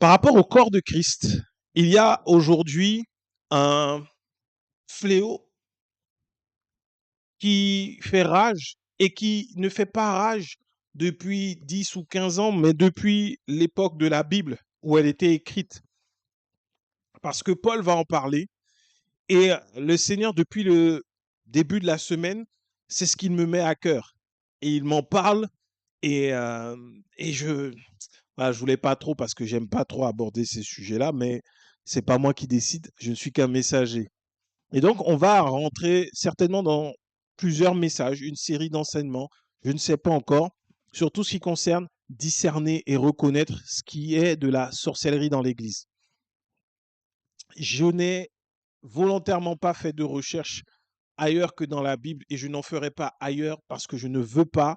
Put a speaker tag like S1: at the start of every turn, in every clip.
S1: Par rapport au corps de Christ, il y a aujourd'hui un fléau qui fait rage et qui ne fait pas rage depuis 10 ou 15 ans, mais depuis l'époque de la Bible où elle était écrite. Parce que Paul va en parler et le Seigneur, depuis le début de la semaine, c'est ce qu'il me met à cœur. Et il m'en parle et voilà, je voulais pas trop parce que j'aime pas trop aborder ces sujets-là, mais c'est pas moi qui décide, je ne suis qu'un messager. Et donc, on va rentrer certainement dans plusieurs messages, une série d'enseignements, je ne sais pas encore, sur tout ce qui concerne discerner et reconnaître ce qui est de la sorcellerie dans l'Église. Je n'ai volontairement pas fait de recherche ailleurs que dans la Bible et je n'en ferai pas ailleurs parce que je ne veux pas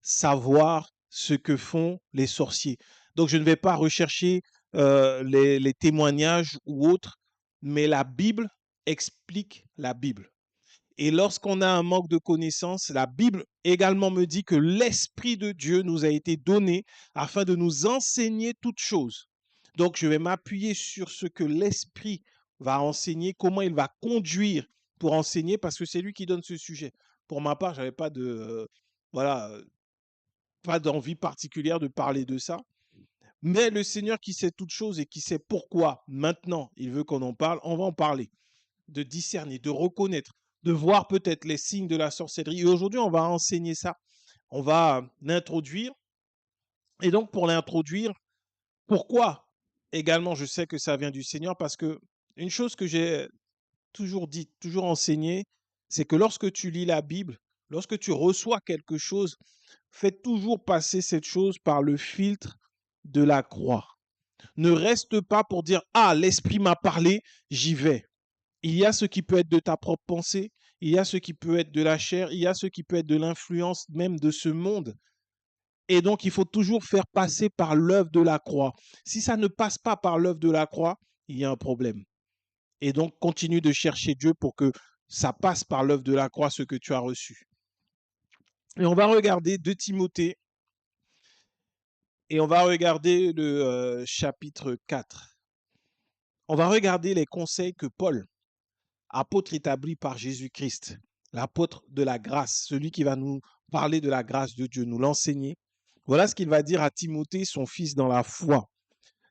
S1: savoir ce que font les sorciers. Donc, je ne vais pas rechercher les témoignages ou autres, mais la Bible explique la Bible. Et lorsqu'on a un manque de connaissances, la Bible également me dit que l'Esprit de Dieu nous a été donné afin de nous enseigner toutes choses. Donc, je vais m'appuyer sur ce que l'Esprit va enseigner, comment il va conduire pour enseigner, parce que c'est lui qui donne ce sujet. Pour ma part, je n'avais pas voilà, pas d'envie particulière de parler de ça. Mais le Seigneur qui sait toutes choses et qui sait pourquoi maintenant il veut qu'on en parle, on va en parler, de discerner, de reconnaître, de voir peut-être les signes de la sorcellerie. Et aujourd'hui, on va enseigner ça. On va l'introduire. Et donc, pour l'introduire, pourquoi également je sais que ça vient du Seigneur? Parce que une chose que j'ai toujours dit, toujours enseigné, c'est que lorsque tu lis la Bible, lorsque tu reçois quelque chose, fais toujours passer cette chose par le filtre de la croix. Ne reste pas pour dire, ah, l'Esprit m'a parlé, j'y vais. Il y a ce qui peut être de ta propre pensée, il y a ce qui peut être de la chair, il y a ce qui peut être de l'influence même de ce monde. Et donc, il faut toujours faire passer par l'œuvre de la croix. Si ça ne passe pas par l'œuvre de la croix, il y a un problème. Et donc, continue de chercher Dieu pour que ça passe par l'œuvre de la croix, ce que tu as reçu. Et on va regarder 2 Timothée et on va regarder le chapitre 4. On va regarder les conseils que Paul, apôtre établi par Jésus-Christ, l'apôtre de la grâce, celui qui va nous parler de la grâce de Dieu, nous l'enseigner. Voilà ce qu'il va dire à Timothée, son fils dans la foi.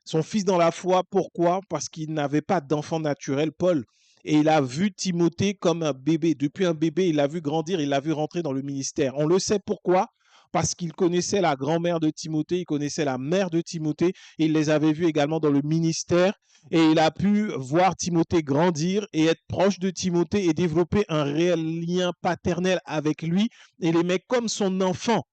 S1: Son fils dans la foi, pourquoi? Parce qu'il n'avait pas d'enfant naturel, Paul. Et il a vu Timothée comme un bébé. Depuis un bébé, il l'a vu grandir, il l'a vu rentrer dans le ministère. On le sait pourquoi? Parce qu'il connaissait la grand-mère de Timothée, il connaissait la mère de Timothée, il les avait vus également dans le ministère et il a pu voir Timothée grandir et être proche de Timothée et développer un réel lien paternel avec lui et l'aimer comme son enfant,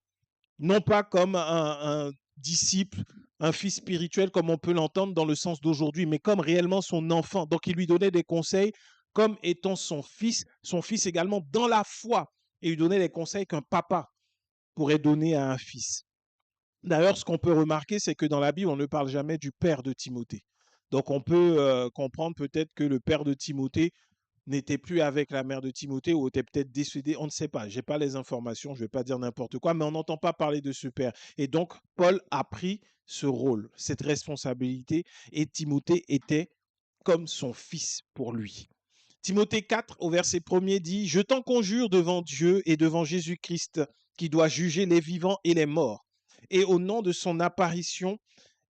S1: non pas comme un disciple, un fils spirituel comme on peut l'entendre dans le sens d'aujourd'hui, mais comme réellement son enfant. Donc il lui donnait des conseils comme étant son fils également dans la foi, et il lui donnait des conseils qu'un papa pourrait donner à un fils. D'ailleurs, ce qu'on peut remarquer, c'est que dans la Bible, on ne parle jamais du père de Timothée. Donc on peut comprendre peut-être que le père de Timothée n'était plus avec la mère de Timothée ou était peut-être décédé, on ne sait pas. Je n'ai pas les informations, je ne vais pas dire n'importe quoi, mais on n'entend pas parler de ce père. Et donc, Paul a pris ce rôle, cette responsabilité, et Timothée était comme son fils pour lui. Timothée 4, au verset 1er, dit « Je t'en conjure devant Dieu et devant Jésus-Christ, qui doit juger les vivants et les morts, et au nom de son apparition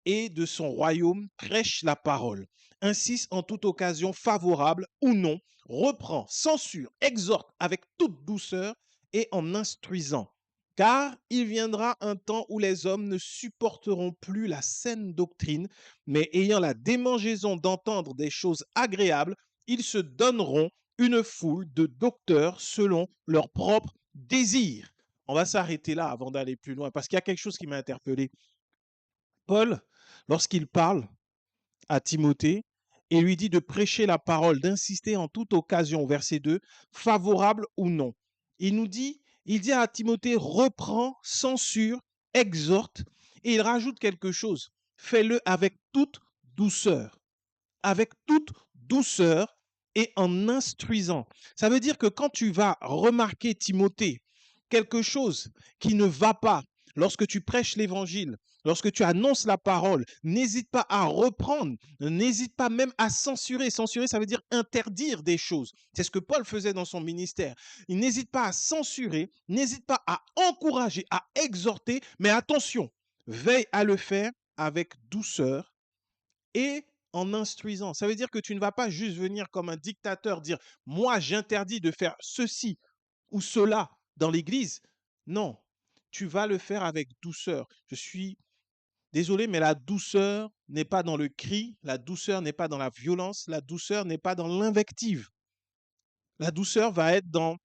S1: et de son royaume, prêche la parole, insiste en toute occasion favorable ou non, reprend, censure, exhorte avec toute douceur et en instruisant. Car il viendra un temps où les hommes ne supporteront plus la saine doctrine, mais ayant la démangeaison d'entendre des choses agréables, ils se donneront une foule de docteurs selon leurs propres désirs. On va s'arrêter là avant d'aller plus loin, parce qu'il y a quelque chose qui m'a interpellé. Paul, lorsqu'il parle à Timothée, et lui dit de prêcher la parole, d'insister en toute occasion, verset 2, favorable ou non. Il dit à Timothée, reprends, censure, exhorte, et il rajoute quelque chose, fais-le avec toute douceur et en instruisant. Ça veut dire que quand tu vas remarquer, Timothée, quelque chose qui ne va pas, lorsque tu prêches l'évangile, lorsque tu annonces la parole, n'hésite pas à reprendre, n'hésite pas même à censurer. Censurer, ça veut dire interdire des choses. C'est ce que Paul faisait dans son ministère. Il n'hésite pas à censurer, n'hésite pas à encourager, à exhorter, mais attention, veille à le faire avec douceur et en instruisant. Ça veut dire que tu ne vas pas juste venir comme un dictateur dire moi j'interdis de faire ceci ou cela dans l'église. Non, tu vas le faire avec douceur. Je suis désolé, mais la douceur n'est pas dans le cri, la douceur n'est pas dans la violence, la douceur n'est pas dans l'invective. La douceur va être dans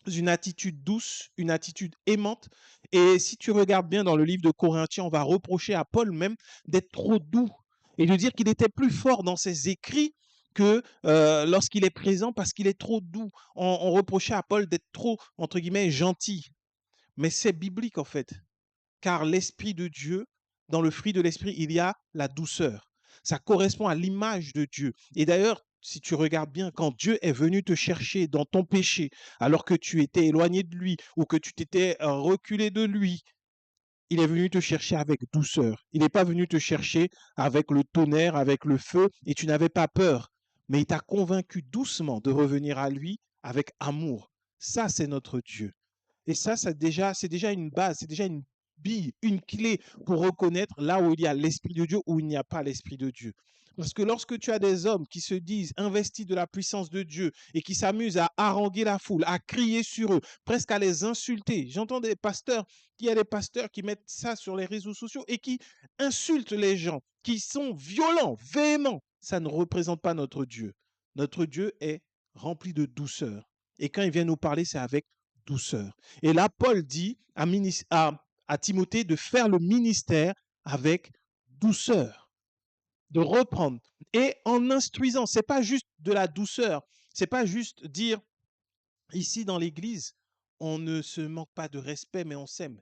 S1: une attitude douce, une attitude aimante. Et si tu regardes bien dans le livre de Corinthiens, on va reprocher à Paul même d'être trop doux et de dire qu'il était plus fort dans ses écrits que lorsqu'il est présent parce qu'il est trop doux. On reprochait à Paul d'être trop, entre guillemets, gentil. Mais c'est biblique en fait, car l'Esprit de Dieu, dans le fruit de l'Esprit, il y a la douceur. Ça correspond à l'image de Dieu. Et d'ailleurs, si tu regardes bien, quand Dieu est venu te chercher dans ton péché, alors que tu étais éloigné de lui ou que tu t'étais reculé de lui, il est venu te chercher avec douceur. Il n'est pas venu te chercher avec le tonnerre, avec le feu, et tu n'avais pas peur. Mais il t'a convaincu doucement de revenir à lui avec amour. Ça, c'est notre Dieu. Et ça, c'est déjà une base, c'est déjà une bille, une clé pour reconnaître là où il y a l'Esprit de Dieu, où il n'y a pas l'Esprit de Dieu. Parce que lorsque tu as des hommes qui se disent investis de la puissance de Dieu et qui s'amusent à haranguer la foule, à crier sur eux, presque à les insulter. J'entends des pasteurs, il y a des pasteurs qui mettent ça sur les réseaux sociaux et qui insultent les gens, qui sont violents, véhéments. Ça ne représente pas notre Dieu. Notre Dieu est rempli de douceur. Et quand il vient nous parler, c'est avec douceur. Et là, Paul dit à Timothée de faire le ministère avec douceur, de reprendre et en instruisant. C'est pas juste de la douceur, c'est pas juste dire ici dans l'église, on ne se manque pas de respect, mais on s'aime.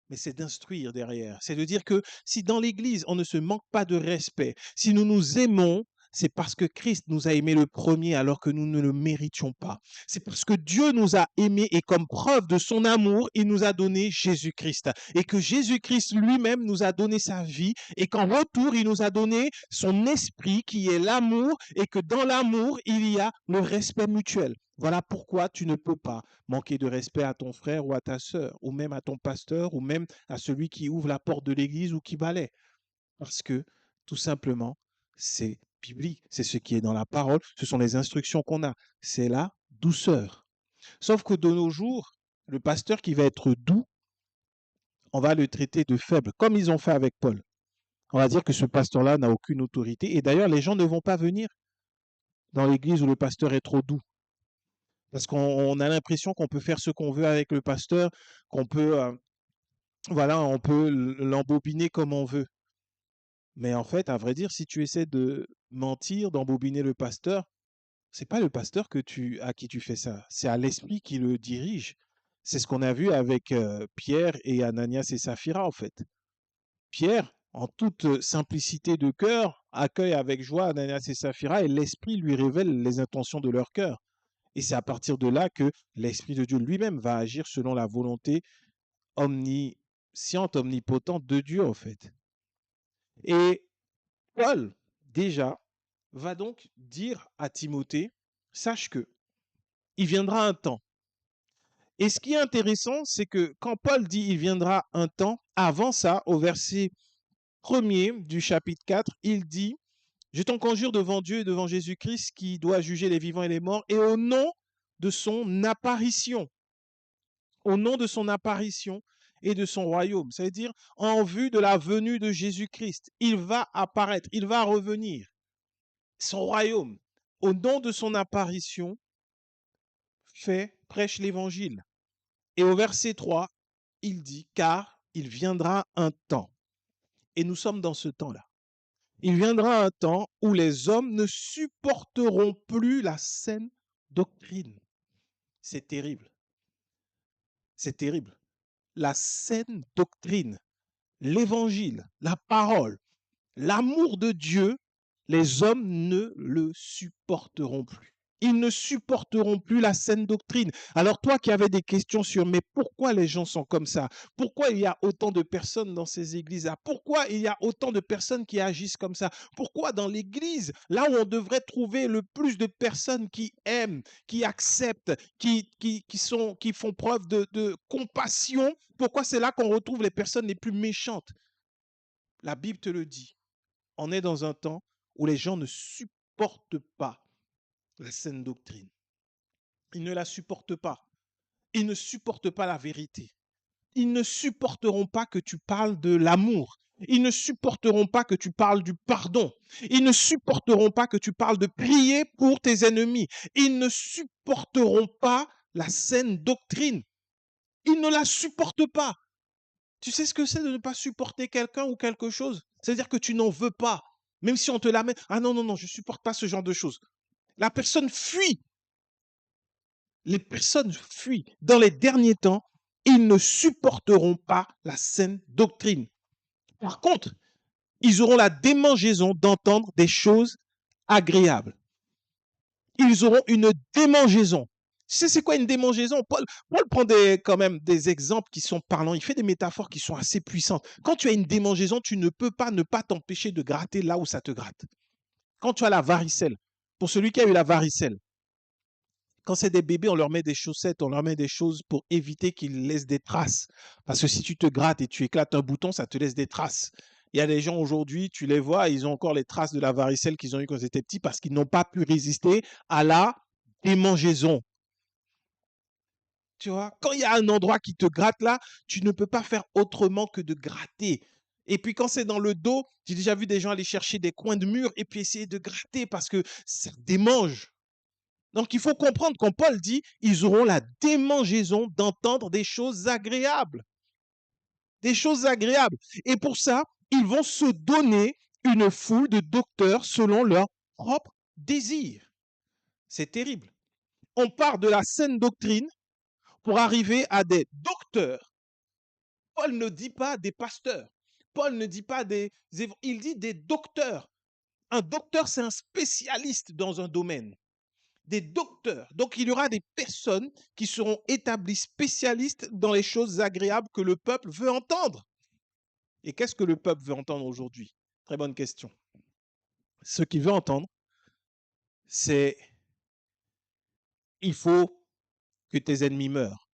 S1: Mais c'est d'instruire derrière. C'est de dire que si dans l'église, on ne se manque pas de respect, si nous nous aimons, c'est parce que Christ nous a aimés le premier alors que nous ne le méritions pas. C'est parce que Dieu nous a aimés et comme preuve de son amour, il nous a donné Jésus-Christ. Et que Jésus-Christ lui-même nous a donné sa vie et qu'en retour, il nous a donné son esprit qui est l'amour et que dans l'amour, il y a le respect mutuel. Voilà pourquoi tu ne peux pas manquer de respect à ton frère ou à ta sœur, ou même à ton pasteur, ou même à celui qui ouvre la porte de l'église ou qui balaie. Parce que, tout simplement, c'est biblique, c'est ce qui est dans la parole, ce sont les instructions qu'on a, c'est la douceur. Sauf que de nos jours, le pasteur qui va être doux, on va le traiter de faible, comme ils ont fait avec Paul. On va dire que ce pasteur-là n'a aucune autorité, et d'ailleurs, les gens ne vont pas venir dans l'église où le pasteur est trop doux. Parce qu'on a l'impression qu'on peut faire ce qu'on veut avec le pasteur, qu'on peut, voilà, on peut l'embobiner comme on veut. Mais en fait, à vrai dire, si tu essaies de mentir, d'embobiner le pasteur, c'est pas le pasteur à qui tu fais ça, c'est à l'esprit qui le dirige. C'est ce qu'on a vu avec Pierre et Ananias et Saphira, en fait. Pierre, en toute simplicité de cœur, accueille avec joie Ananias et Saphira et l'esprit lui révèle les intentions de leur cœur. Et c'est à partir de là que l'Esprit de Dieu lui-même va agir selon la volonté omnisciente, omnipotente de Dieu, en fait. Et Paul, déjà, va donc dire à Timothée, sache que il viendra un temps. Et ce qui est intéressant, c'est que quand Paul dit il viendra un temps, avant ça, au verset 1er du chapitre 4, il dit, je t'en conjure devant Dieu et devant Jésus-Christ qui doit juger les vivants et les morts, et au nom de son apparition, au nom de son apparition et de son royaume. Ça veut dire en vue de la venue de Jésus-Christ. Il va apparaître, il va revenir. Son royaume, au nom de son apparition, prêche l'évangile. Et au verset 3, il dit, car il viendra un temps. Et nous sommes dans ce temps-là. Il viendra un temps où les hommes ne supporteront plus la saine doctrine. C'est terrible. C'est terrible. La saine doctrine, l'évangile, la parole, l'amour de Dieu, les hommes ne le supporteront plus. Ils ne supporteront plus la saine doctrine. Alors toi qui avais des questions sur mais pourquoi les gens sont comme ça? Pourquoi il y a autant de personnes dans ces églises-là? Pourquoi il y a autant de personnes qui agissent comme ça? Pourquoi dans l'église, là où on devrait trouver le plus de personnes qui aiment, qui acceptent, qui font preuve de compassion, pourquoi c'est là qu'on retrouve les personnes les plus méchantes? La Bible te le dit. On est dans un temps où les gens ne supportent pas la saine doctrine. Ils ne la supportent pas. Ils ne supportent pas la vérité. Ils ne supporteront pas que tu parles de l'amour. Ils ne supporteront pas que tu parles du pardon. Ils ne supporteront pas que tu parles de prier pour tes ennemis. Ils ne supporteront pas la saine doctrine. Ils ne la supportent pas. Tu sais ce que c'est de ne pas supporter quelqu'un ou quelque chose? C'est-à-dire que tu n'en veux pas. Même si on te la met, ah non, non, non, je ne supporte pas ce genre de choses. La personne fuit. Les personnes fuient. Dans les derniers temps, ils ne supporteront pas la saine doctrine. Par contre, ils auront la démangeaison d'entendre des choses agréables. Ils auront une démangeaison. Tu sais, c'est quoi une démangeaison? Paul prend quand même des exemples qui sont parlants. Il fait des métaphores qui sont assez puissantes. Quand tu as une démangeaison, tu ne peux pas ne pas t'empêcher de gratter là où ça te gratte. Quand tu as la varicelle, pour celui qui a eu la varicelle, quand c'est des bébés, on leur met des chaussettes, on leur met des choses pour éviter qu'ils laissent des traces. Parce que si tu te grattes et tu éclates un bouton, ça te laisse des traces. Il y a des gens aujourd'hui, tu les vois, ils ont encore les traces de la varicelle qu'ils ont eu quand ils étaient petits parce qu'ils n'ont pas pu résister à la démangeaison. Tu vois, quand il y a un endroit qui te gratte là, tu ne peux pas faire autrement que de gratter. Et puis quand c'est dans le dos, j'ai déjà vu des gens aller chercher des coins de mur et puis essayer de gratter parce que ça démange. Donc il faut comprendre quand Paul dit, ils auront la démangeaison d'entendre des choses agréables. Des choses agréables. Et pour ça, ils vont se donner une foule de docteurs selon leur propre désir. C'est terrible. On part de la saine doctrine pour arriver à des docteurs. Paul ne dit pas des pasteurs. Paul ne dit pas des... Il dit des docteurs. Un docteur, c'est un spécialiste dans un domaine. Des docteurs. Donc, il y aura des personnes qui seront établies spécialistes dans les choses agréables que le peuple veut entendre. Et qu'est-ce que le peuple veut entendre aujourd'hui? Très bonne question. Ce qu'il veut entendre, c'est il faut que tes ennemis meurent.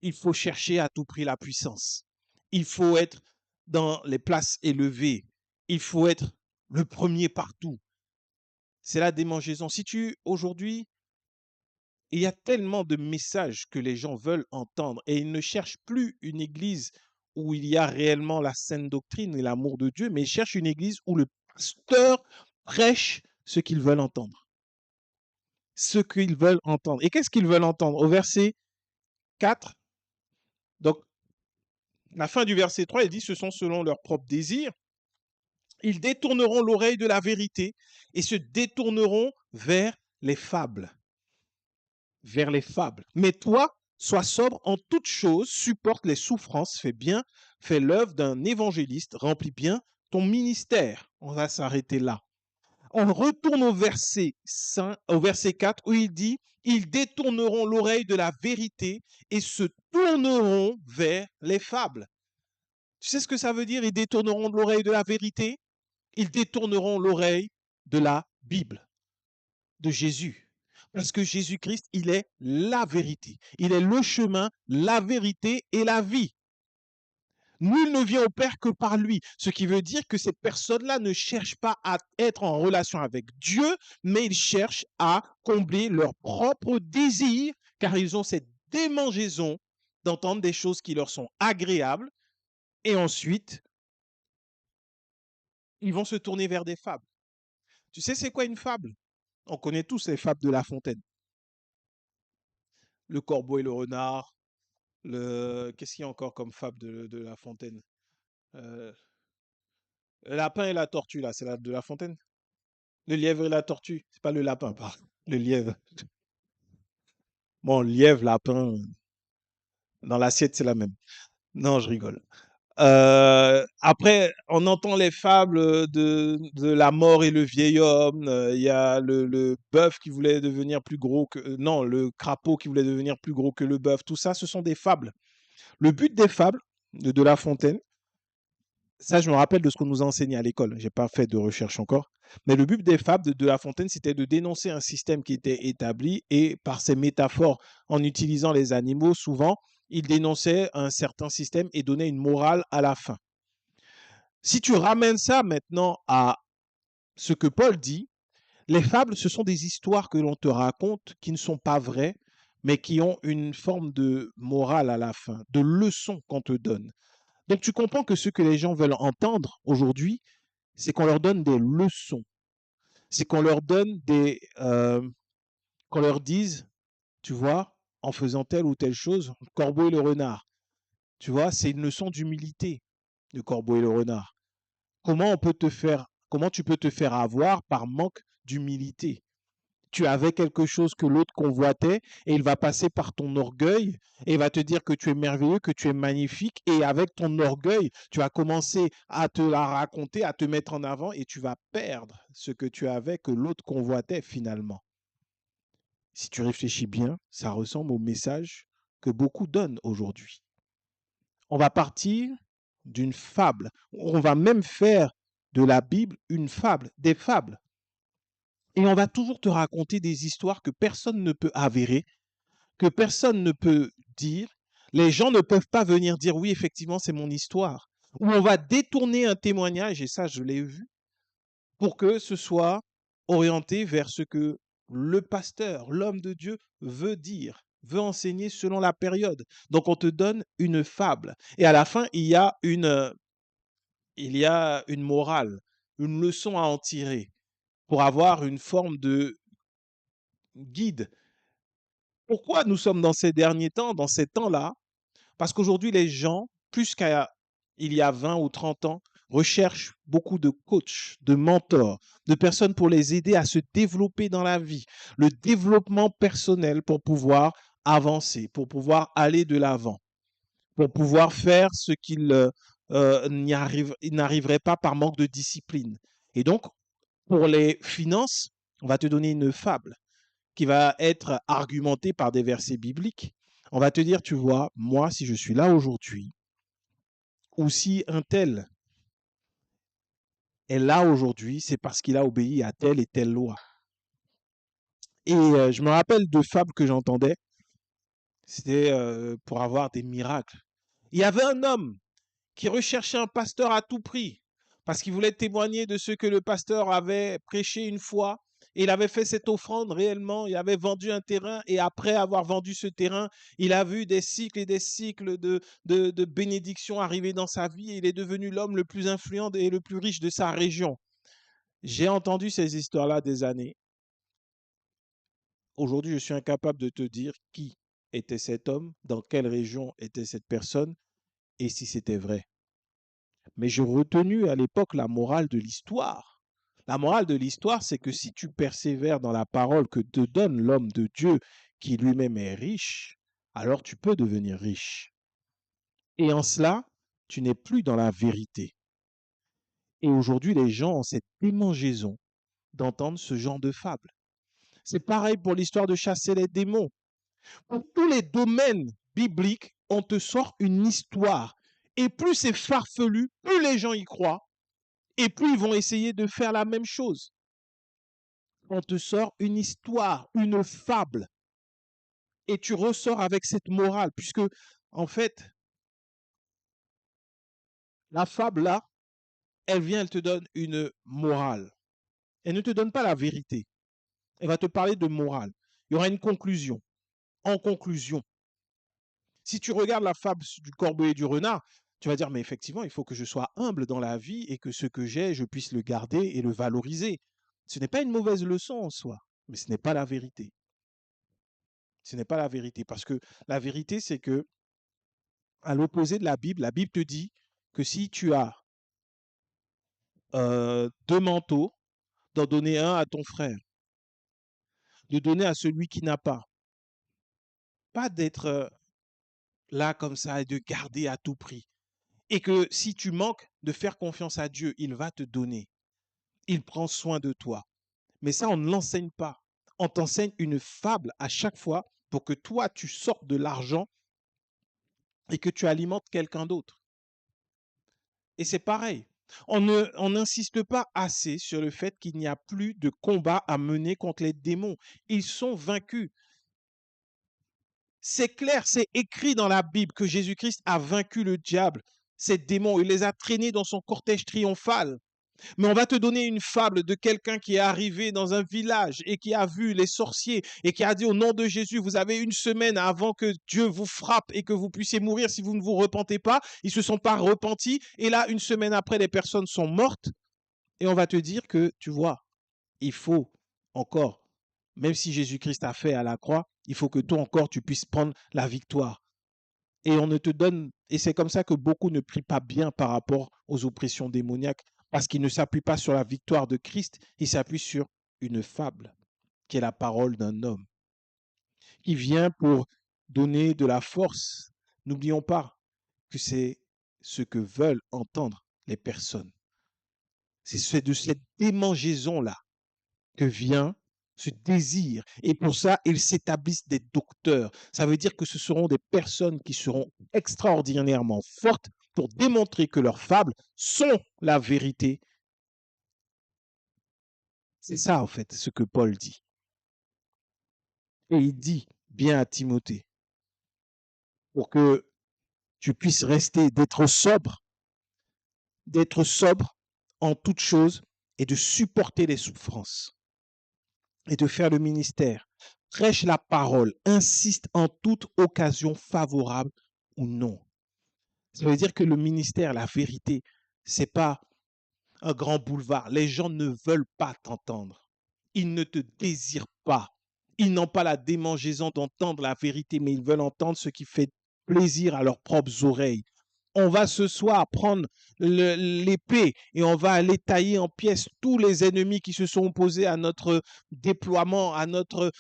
S1: Il faut chercher à tout prix la puissance. Il faut être dans les places élevées. Il faut être le premier partout. C'est la démangeaison. Si tu, aujourd'hui, il y a tellement de messages que les gens veulent entendre et ils ne cherchent plus une église où il y a réellement la saine doctrine et l'amour de Dieu, mais ils cherchent une église où le pasteur prêche ce qu'ils veulent entendre. Ce qu'ils veulent entendre. Et qu'est-ce qu'ils veulent entendre? Au verset 4, donc la fin du verset 3, il dit, ce sont selon leurs propres désirs. Ils détourneront l'oreille de la vérité et se détourneront vers les fables. Vers les fables. Mais toi, sois sobre en toutes choses, supporte les souffrances, fais bien, fais l'œuvre d'un évangéliste, remplis bien ton ministère. On va s'arrêter là. On retourne au verset 4 où il dit, ils détourneront l'oreille de la vérité et se tourneront vers les fables. Tu sais ce que ça veut dire? Ils détourneront l'oreille de la vérité. Ils détourneront l'oreille de la Bible, de Jésus. Parce que Jésus-Christ, il est la vérité. Il est le chemin, la vérité et la vie. Nul ne vient au Père que par lui. Ce qui veut dire que ces personnes-là ne cherchent pas à être en relation avec Dieu, mais ils cherchent à combler leurs propres désirs, car ils ont cette démangeaison d'entendre des choses qui leur sont agréables. Et ensuite, ils vont se tourner vers des fables. Tu sais, c'est quoi une fable? On connaît tous les fables de La Fontaine. Le corbeau et le renard. Qu'est-ce qu'il y a encore comme fable de La Fontaine? Euh, Le lapin et la tortue, là, c'est de La Fontaine. Le lièvre et la tortue. C'est pas le lapin, pardon. Le lièvre. Bon, lièvre, lapin, dans l'assiette, c'est la même. Non, je rigole. Après, on entend les fables de la mort et le vieil homme. Il y a le bœuf qui voulait devenir plus gros que... non, le crapaud qui voulait devenir plus gros que le bœuf. Tout ça, ce sont des fables. Le but des fables de La Fontaine, ça, je me rappelle de ce qu'on nous a enseigné à l'école. J'ai pas fait de recherche encore. Mais le but des fables de La Fontaine, c'était de dénoncer un système qui était établi et par ses métaphores, en utilisant les animaux, souvent, il dénonçait un certain système et donnait une morale à la fin. Si tu ramènes ça maintenant à ce que Paul dit, les fables, ce sont des histoires que l'on te raconte qui ne sont pas vraies, mais qui ont une forme de morale à la fin, de leçon qu'on te donne. Donc tu comprends que ce que les gens veulent entendre aujourd'hui, c'est qu'on leur donne des leçons. C'est qu'on leur donne qu'on leur dise, tu vois, en faisant telle ou telle chose, le corbeau et le renard. Tu vois, c'est une leçon d'humilité, le corbeau et le renard. Comment tu peux te faire avoir par manque d'humilité? Tu avais quelque chose que l'autre convoitait et il va passer par ton orgueil et il va te dire que tu es merveilleux, que tu es magnifique et avec ton orgueil, tu vas commencer à te la raconter, à te mettre en avant et tu vas perdre ce que tu avais que l'autre convoitait finalement. Si tu réfléchis bien, ça ressemble au message que beaucoup donnent aujourd'hui. On va partir d'une fable. On va même faire de la Bible une fable, des fables. Et on va toujours te raconter des histoires que personne ne peut avérer, que personne ne peut dire. Les gens ne peuvent pas venir dire oui, effectivement, c'est mon histoire. Ou on va détourner un témoignage, et ça, je l'ai vu, pour que ce soit orienté vers ce que le pasteur, l'homme de Dieu, veut dire, veut enseigner selon la période. Donc, on te donne une fable. Et à la fin, il y a une morale, une leçon à en tirer pour avoir une forme de guide. Pourquoi nous sommes dans ces derniers temps, dans ces temps-là? Parce qu'aujourd'hui, les gens, plus qu'il y a 20 ou 30 ans, recherchent beaucoup de coachs, de mentors, de personnes pour les aider à se développer dans la vie, le développement personnel pour pouvoir avancer, pour pouvoir aller de l'avant, pour pouvoir faire ce qu'ils n'arriveraient pas par manque de discipline. Et donc, pour les finances, on va te donner une fable qui va être argumentée par des versets bibliques. On va te dire, tu vois, moi, si je suis là aujourd'hui, ou si un tel est là aujourd'hui, c'est parce qu'il a obéi à telle et telle loi. Et je me rappelle de fables que j'entendais, c'était pour avoir des miracles. Il y avait un homme qui recherchait un pasteur à tout prix parce qu'il voulait témoigner de ce que le pasteur avait prêché une fois. Et il avait fait cette offrande réellement, il avait vendu un terrain et après avoir vendu ce terrain, il a vu des cycles et des cycles de bénédictions arriver dans sa vie et il est devenu l'homme le plus influent et le plus riche de sa région. J'ai entendu ces histoires-là des années. Aujourd'hui, je suis incapable de te dire qui était cet homme, dans quelle région était cette personne et si c'était vrai. Mais j'ai retenu à l'époque la morale de l'histoire. La morale de l'histoire, c'est que si tu persévères dans la parole que te donne l'homme de Dieu, qui lui-même est riche, alors tu peux devenir riche. Et en cela, tu n'es plus dans la vérité. Et aujourd'hui, les gens ont cette démangeaison d'entendre ce genre de fable. C'est pareil pour l'histoire de chasser les démons. Pour tous les domaines bibliques, on te sort une histoire. Et plus c'est farfelu, plus les gens y croient. Et puis, ils vont essayer de faire la même chose. On te sort une histoire, une fable, et tu ressors avec cette morale, puisque, en fait, la fable, là, elle vient, elle te donne une morale. Elle ne te donne pas la vérité. Elle va te parler de morale. Il y aura une conclusion. En conclusion, si tu regardes la fable du corbeau et du renard, tu vas dire, mais effectivement, il faut que je sois humble dans la vie et que ce que j'ai, je puisse le garder et le valoriser. Ce n'est pas une mauvaise leçon en soi, mais ce n'est pas la vérité. Ce n'est pas la vérité. Parce que la vérité, c'est que, à l'opposé de la Bible te dit que si tu as deux manteaux, d'en donner un à ton frère, de donner à celui qui n'a pas. Pas d'être là comme ça et de garder à tout prix. Et que si tu manques de faire confiance à Dieu, il va te donner. Il prend soin de toi. Mais ça, on ne l'enseigne pas. On t'enseigne une fable à chaque fois pour que toi, tu sortes de l'argent et que tu alimentes quelqu'un d'autre. Et c'est pareil. On n'insiste pas assez sur le fait qu'il n'y a plus de combat à mener contre les démons. Ils sont vaincus. C'est clair, c'est écrit dans la Bible que Jésus-Christ a vaincu le diable, ces démons. Il les a traînés dans son cortège triomphal. Mais on va te donner une fable de quelqu'un qui est arrivé dans un village et qui a vu les sorciers et qui a dit au nom de Jésus, vous avez une semaine avant que Dieu vous frappe et que vous puissiez mourir si vous ne vous repentez pas. Ils ne se sont pas repentis. Et là, une semaine après, les personnes sont mortes. Et on va te dire que, tu vois, il faut encore, même si Jésus-Christ a fait à la croix, il faut que toi encore, tu puisses prendre la victoire. Et on ne te donne, et c'est comme ça que beaucoup ne prient pas bien par rapport aux oppressions démoniaques, parce qu'ils ne s'appuient pas sur la victoire de Christ, ils s'appuient sur une fable, qui est la parole d'un homme, qui vient pour donner de la force. N'oublions pas que c'est ce que veulent entendre les personnes. C'est de cette démangeaison-là que vient ce désir. Et pour ça, ils s'établissent des docteurs. Ça veut dire que ce seront des personnes qui seront extraordinairement fortes pour démontrer que leurs fables sont la vérité. C'est ça, en fait, ce que Paul dit. Et il dit bien à Timothée, pour que tu puisses rester, d'être sobre en toutes choses et de supporter les souffrances et de faire le ministère. Prêche la parole, insiste en toute occasion favorable ou non. Ça veut dire que le ministère, la vérité, c'est pas un grand boulevard. Les gens ne veulent pas t'entendre. Ils ne te désirent pas. Ils n'ont pas la démangeaison d'entendre la vérité, mais ils veulent entendre ce qui fait plaisir à leurs propres oreilles. On va ce soir prendre l'épée et on va aller tailler en pièces tous les ennemis qui se sont opposés à notre déploiement, à notre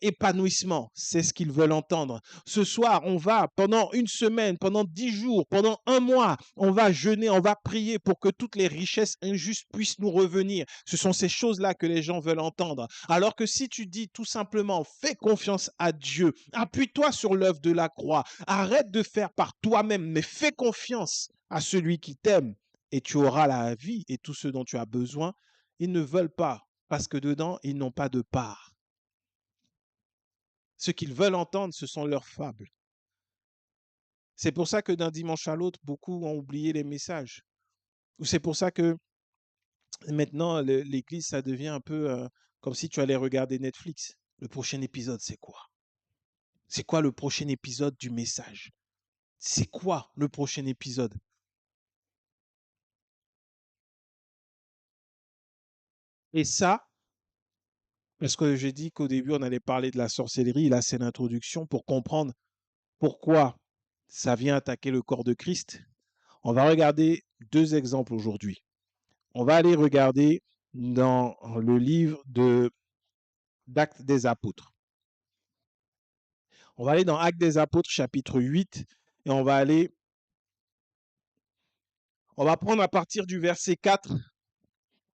S1: épanouissement. C'est ce qu'ils veulent entendre. Ce soir, on va pendant une semaine, pendant 10 jours, pendant un mois, on va jeûner, on va prier pour que toutes les richesses injustes puissent nous revenir. Ce sont ces choses-là que les gens veulent entendre. Alors que si tu dis tout simplement, fais confiance à Dieu, appuie-toi sur l'œuvre de la croix, arrête de faire par toi-même, mais fais confiance à celui qui t'aime et tu auras la vie et tout ce dont tu as besoin. Ils ne veulent pas parce que dedans, ils n'ont pas de part. Ce qu'ils veulent entendre, ce sont leurs fables. C'est pour ça que d'un dimanche à l'autre, beaucoup ont oublié les messages. Ou c'est pour ça que maintenant, l'église, ça devient un peu comme si tu allais regarder Netflix. Le prochain épisode, c'est quoi? C'est quoi le prochain épisode du message? C'est quoi le prochain épisode? Et ça, parce que j'ai dit qu'au début, on allait parler de la sorcellerie. Là, c'est l'introduction pour comprendre pourquoi ça vient attaquer le corps de Christ. On va regarder deux exemples aujourd'hui. On va aller regarder dans le livre d'Actes des Apôtres. On va aller dans Actes des Apôtres, chapitre 8, et on va prendre à partir du verset 4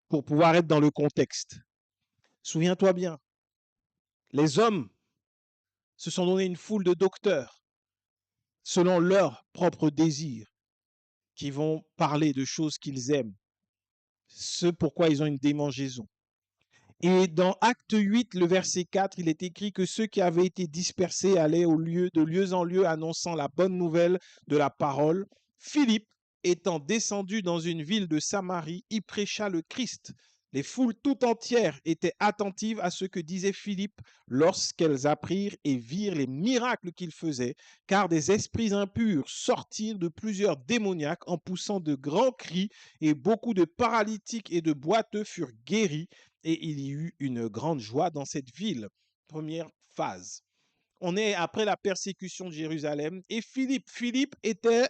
S1: pour pouvoir être dans le contexte. Souviens-toi bien, les hommes se sont donné une foule de docteurs selon leurs propres désirs qui vont parler de choses qu'ils aiment, ce pourquoi ils ont une démangeaison. Et dans Acte 8, le verset 4, il est écrit que ceux qui avaient été dispersés allaient de lieu en lieu annonçant la bonne nouvelle de la parole. Philippe, étant descendu dans une ville de Samarie, y prêcha le Christ. Les foules tout entières étaient attentives à ce que disait Philippe lorsqu'elles apprirent et virent les miracles qu'il faisait, car des esprits impurs sortirent de plusieurs démoniaques en poussant de grands cris, et beaucoup de paralytiques et de boiteux furent guéris, et il y eut une grande joie dans cette ville. Première phase. On est après la persécution de Jérusalem, et Philippe était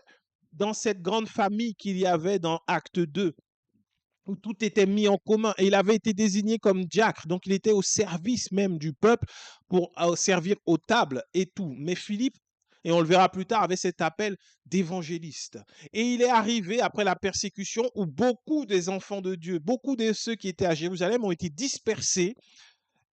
S1: dans cette grande famille qu'il y avait dans Acte 2, où tout était mis en commun. Et il avait été désigné comme diacre, donc il était au service même du peuple pour servir aux tables et tout. Mais Philippe et on le verra plus tard avec cet appel d'évangéliste. Et il est arrivé après la persécution où beaucoup des enfants de Dieu, beaucoup de ceux qui étaient à Jérusalem ont été dispersés.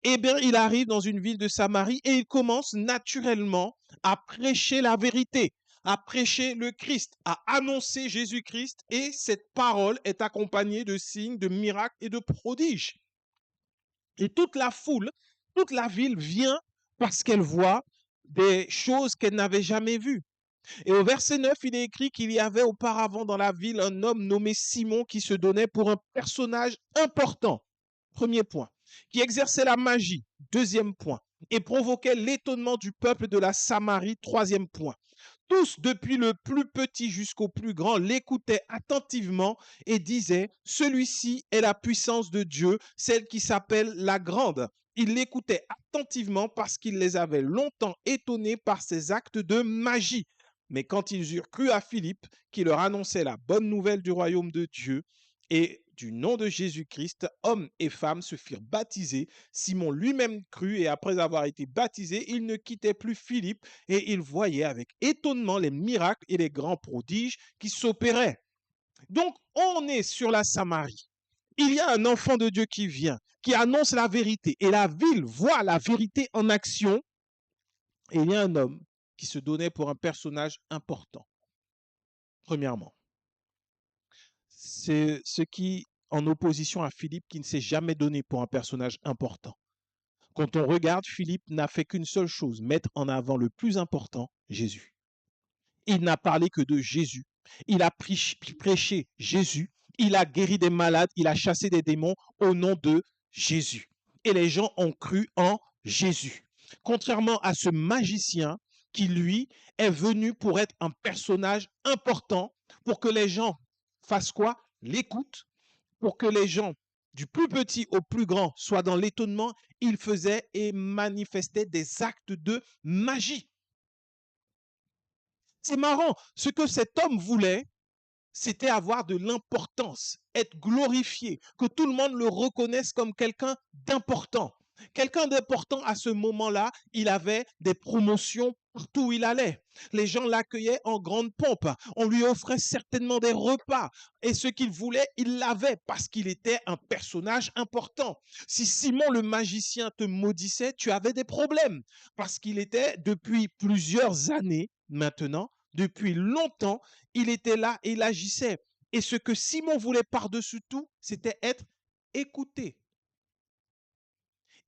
S1: Eh bien, il arrive dans une ville de Samarie et il commence naturellement à prêcher la vérité, à prêcher le Christ, à annoncer Jésus-Christ, et cette parole est accompagnée de signes, de miracles et de prodiges. Et toute la foule, toute la ville vient parce qu'elle voit des choses qu'elle n'avait jamais vues. Et au verset 9, il est écrit qu'il y avait auparavant dans la ville un homme nommé Simon qui se donnait pour un personnage important. Premier point. Qui exerçait la magie. Deuxième point. Et provoquait l'étonnement du peuple de la Samarie. Troisième point. Tous, depuis le plus petit jusqu'au plus grand, l'écoutaient attentivement et disaient, celui-ci est la puissance de Dieu, celle qui s'appelle la grande. Ils l'écoutaient attentivement parce qu'il les avait longtemps étonnés par ses actes de magie. Mais quand ils eurent cru à Philippe, qui leur annonçait la bonne nouvelle du royaume de Dieu et du nom de Jésus-Christ, hommes et femmes se firent baptiser. Simon lui-même crut et après avoir été baptisé, il ne quittait plus Philippe et il voyait avec étonnement les miracles et les grands prodiges qui s'opéraient. Donc, on est sur la Samarie. Il y a un enfant de Dieu qui vient, qui annonce la vérité et la ville voit la vérité en action. Et il y a un homme qui se donnait pour un personnage important. Premièrement, c'est ce qui, en opposition à Philippe, qui ne s'est jamais donné pour un personnage important. Quand on regarde, Philippe n'a fait qu'une seule chose, mettre en avant le plus important, Jésus. Il n'a parlé que de Jésus. Il a prêché Jésus. Il a guéri des malades. Il a chassé des démons au nom de Jésus. Et les gens ont cru en Jésus. Contrairement à ce magicien qui, lui, est venu pour être un personnage important, pour que les gens fassent quoi? L'écoutent, pour que les gens, du plus petit au plus grand, soient dans l'étonnement. Il faisait et manifestait des actes de magie. C'est marrant, ce que cet homme voulait, c'était avoir de l'importance, être glorifié, que tout le monde le reconnaisse comme quelqu'un d'important. Quelqu'un d'important à ce moment-là, il avait des promotions partout où il allait. Les gens l'accueillaient en grande pompe. On lui offrait certainement des repas. Et ce qu'il voulait, il l'avait parce qu'il était un personnage important. Si Simon le magicien te maudissait, tu avais des problèmes parce qu'il était depuis plusieurs années maintenant, depuis longtemps, il était là et il agissait. Et ce que Simon voulait par-dessus tout, c'était être écouté.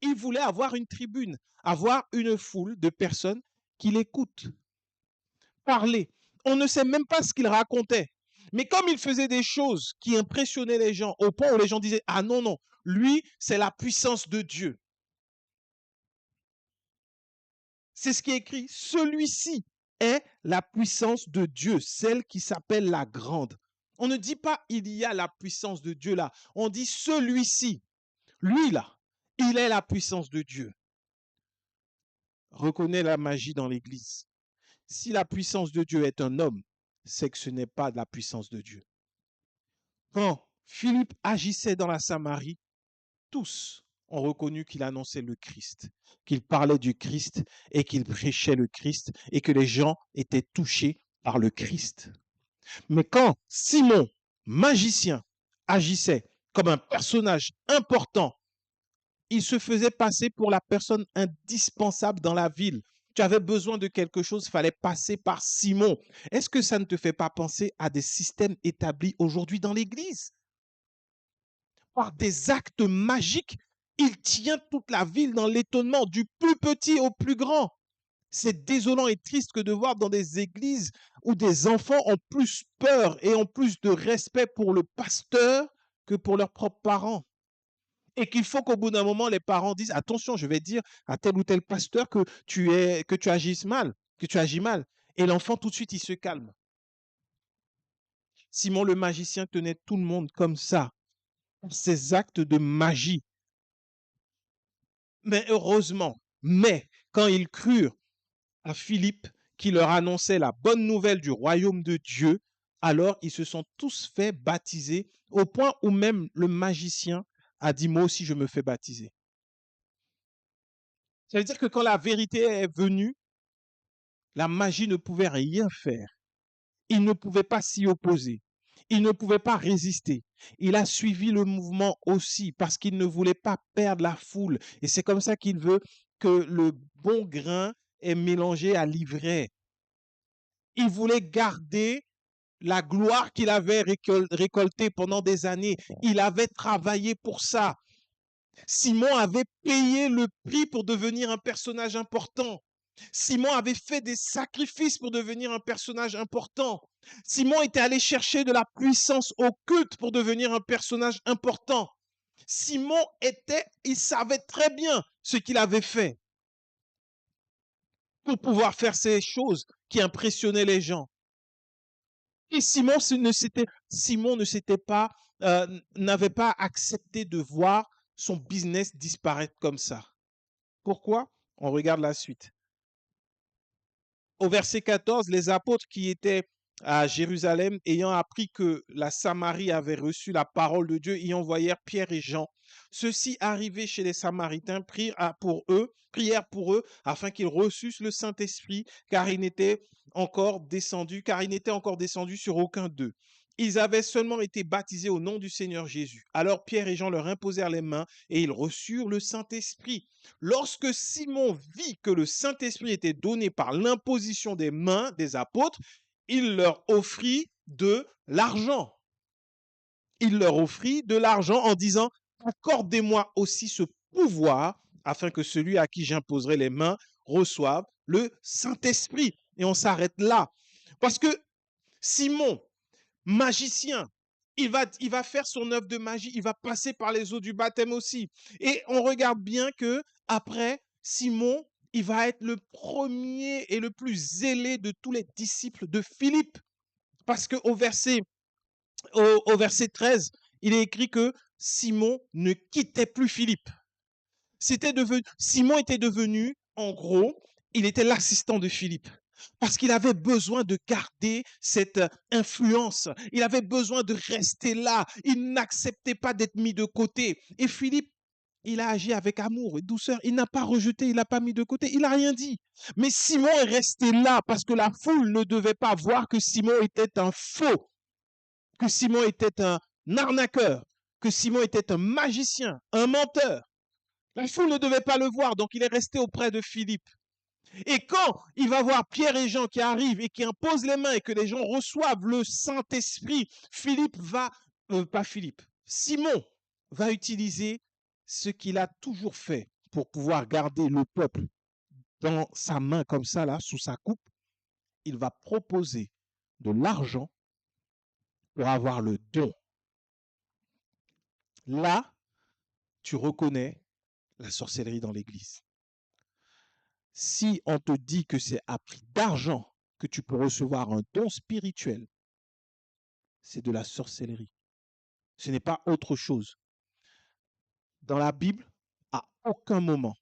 S1: Il voulait avoir une tribune, avoir une foule de personnes qui l'écoutent, parler. On ne sait même pas ce qu'il racontait. Mais comme il faisait des choses qui impressionnaient les gens, au point où les gens disaient, ah non, non, lui, c'est la puissance de Dieu. C'est ce qui est écrit, celui-ci est la puissance de Dieu, celle qui s'appelle la grande. On ne dit pas il y a la puissance de Dieu là, on dit celui-ci, lui là, il est la puissance de Dieu. Reconnais la magie dans l'Église. Si la puissance de Dieu est un homme, c'est que ce n'est pas de la puissance de Dieu. Quand Philippe agissait dans la Samarie, tous ont reconnu qu'il annonçait le Christ, qu'il parlait du Christ et qu'il prêchait le Christ et que les gens étaient touchés par le Christ. Mais quand Simon, magicien, agissait comme un personnage important, il se faisait passer pour la personne indispensable dans la ville. Tu avais besoin de quelque chose, il fallait passer par Simon. Est-ce que ça ne te fait pas penser à des systèmes établis aujourd'hui dans l'Église? Par des actes magiques, il tient toute la ville dans l'étonnement, du plus petit au plus grand. C'est désolant et triste que de voir dans des églises où des enfants ont plus peur et ont plus de respect pour le pasteur que pour leurs propres parents. Et qu'il faut qu'au bout d'un moment, les parents disent, attention, je vais dire à tel ou tel pasteur que tu agis mal, que tu agis mal. Et l'enfant, tout de suite, il se calme. Simon le magicien tenait tout le monde comme ça, ces actes de magie. Mais heureusement, quand ils crurent à Philippe qui leur annonçait la bonne nouvelle du royaume de Dieu, alors ils se sont tous fait baptiser au point où même le magicien a dit, moi aussi je me fais baptiser. Ça veut dire que quand la vérité est venue, La magie ne pouvait rien faire. Il ne pouvait pas s'y opposer. Il ne pouvait pas résister. Il a suivi le mouvement aussi parce qu'il ne voulait pas perdre la foule. Et c'est comme ça qu'il veut que le bon grain est mélangé à l'ivraie. Il voulait garder la gloire qu'il avait récoltée pendant des années. Il avait travaillé pour ça. Simon avait payé le prix pour devenir un personnage important. Simon avait fait des sacrifices pour devenir un personnage important. Simon était allé chercher de la puissance occulte pour devenir un personnage important. Simon il savait très bien ce qu'il avait fait pour pouvoir faire ces choses qui impressionnaient les gens. Et Simon n'avait pas accepté de voir son business disparaître comme ça. Pourquoi? On regarde la suite. Au verset 14, les apôtres qui étaient à Jérusalem, ayant appris que la Samarie avait reçu la parole de Dieu, y envoyèrent Pierre et Jean. Ceux-ci, arrivés chez les Samaritains, prièrent pour eux afin qu'ils reçussent le Saint-Esprit, car il n'était encore descendu sur aucun d'eux. Ils avaient seulement été baptisés au nom du Seigneur Jésus. Alors Pierre et Jean leur imposèrent les mains et ils reçurent le Saint-Esprit. Lorsque Simon vit que le Saint-Esprit était donné par l'imposition des mains des apôtres, il leur offrit de l'argent. Il leur offrit de l'argent en disant, accordez-moi aussi ce pouvoir afin que celui à qui j'imposerai les mains reçoive le Saint-Esprit. Et on s'arrête là. Parce que Simon, magicien, il va faire son œuvre de magie, il va passer par les eaux du baptême aussi. Et on regarde bien que après, Simon, il va être le premier et le plus zélé de tous les disciples de Philippe. Parce qu'au verset 13, il est écrit que Simon ne quittait plus Philippe. Simon était devenu, en gros, il était l'assistant de Philippe. Parce qu'il avait besoin de garder cette influence. Il avait besoin de rester là. Il n'acceptait pas d'être mis de côté. Et Philippe, il a agi avec amour et douceur. Il n'a pas rejeté, il n'a pas mis de côté, il n'a rien dit. Mais Simon est resté là parce que la foule ne devait pas voir que Simon était un faux, que Simon était un arnaqueur, que Simon était un magicien, un menteur. La foule ne devait pas le voir, donc il est resté auprès de Philippe. Et quand il va voir Pierre et Jean qui arrivent et qui imposent les mains et que les gens reçoivent le Saint-Esprit, Simon va utiliser ce qu'il a toujours fait pour pouvoir garder le peuple dans sa main comme ça, là, sous sa coupe. Il va proposer de l'argent pour avoir le don. Là, tu reconnais la sorcellerie dans l'Église. Si on te dit que c'est à prix d'argent que tu peux recevoir un don spirituel, c'est de la sorcellerie. Ce n'est pas autre chose. Dans la Bible, à aucun moment,